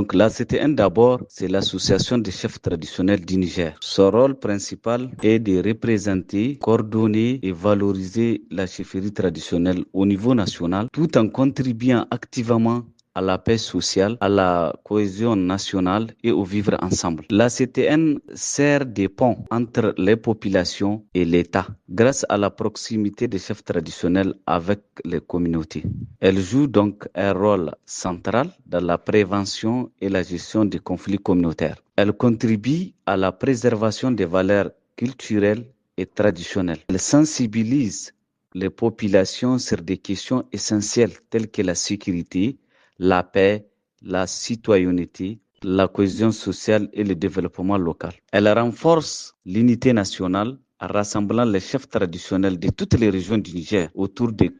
Donc la CTN d'abord, c'est l'association des chefs traditionnels du Niger. Son rôle principal est de représenter, coordonner et valoriser la chefferie traditionnelle au niveau national, tout en contribuant activement à la paix sociale, à la cohésion nationale et au vivre ensemble. La CTN sert de pont entre les populations et l'État grâce à la proximité des chefs traditionnels avec les communautés. Elle joue donc un rôle central dans la prévention et la gestion des conflits communautaires. Elle contribue à la préservation des valeurs culturelles et traditionnelles. Elle sensibilise les populations sur des questions essentielles telles que la sécurité, la paix, la citoyenneté, la cohésion sociale et le développement local. Elle renforce l'unité nationale en rassemblant les chefs traditionnels de toutes les régions du Niger autour des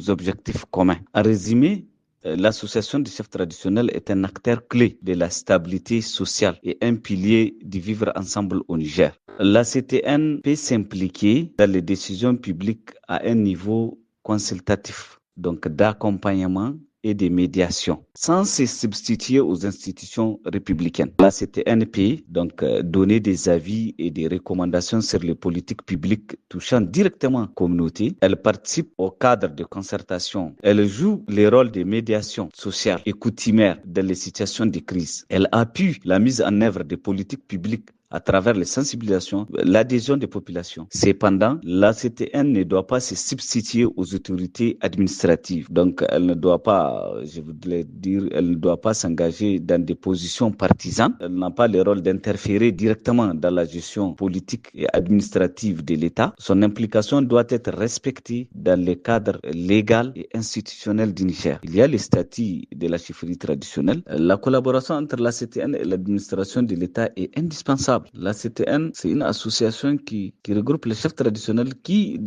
objectifs communs. En résumé, l'association des chefs traditionnels est un acteur clé de la stabilité sociale et un pilier du vivre ensemble au Niger. La CTN peut s'impliquer dans les décisions publiques à un niveau consultatif, donc d'accompagnement et de médiation, sans se substituer aux institutions républicaine. La CTNP, donc, donner des avis et des recommandations sur les politiques publiques touchant directement la communauté. Elle participe au cadre de concertation. Elle joue les rôles de médiation sociale et coutumière dans les situations de crise. Elle appuie la mise en œuvre des politiques publiques à travers les sensibilisations, l'adhésion des populations. Cependant, la CTN ne doit pas se substituer aux autorités administratives. Donc, elle ne doit pas, je voudrais dire, elle ne doit pas s'engager dans des positions partisanes. Elle n'a pas le rôle d'interférer directement dans la gestion politique et administrative de l'État. Son implication doit être respectée dans le cadre légal et institutionnel du Niger. Il y a le statut de la chefferie traditionnelle. La collaboration entre la CTN et l'administration de l'État est indispensable. La CTN, c'est une association qui regroupe les chefs traditionnels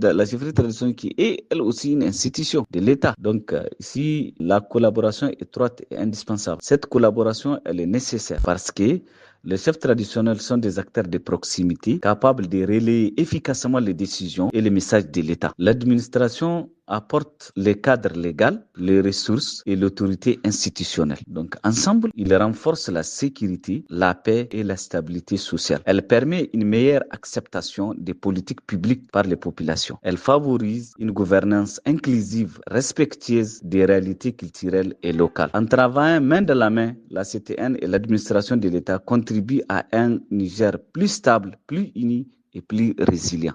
la chefferie traditionnelle qui est elle aussi une institution de l'État. Donc, ici, la collaboration étroite est indispensable. Cette collaboration, elle est nécessaire parce que les chefs traditionnels sont des acteurs de proximité capables de relayer efficacement les décisions et les messages de l'État. L'administration apporte le cadre légal, les ressources et l'autorité institutionnelle. Donc, ensemble, ils renforcent la sécurité, la paix et la stabilité sociale. Elle permet une meilleure acceptation des politiques publiques par les populations. Elle favorise une gouvernance inclusive, respectueuse des réalités culturelles et locales. En travaillant main dans la main, la CTN et l'administration de l'État contribuent à un Niger plus stable, plus uni et plus résilient.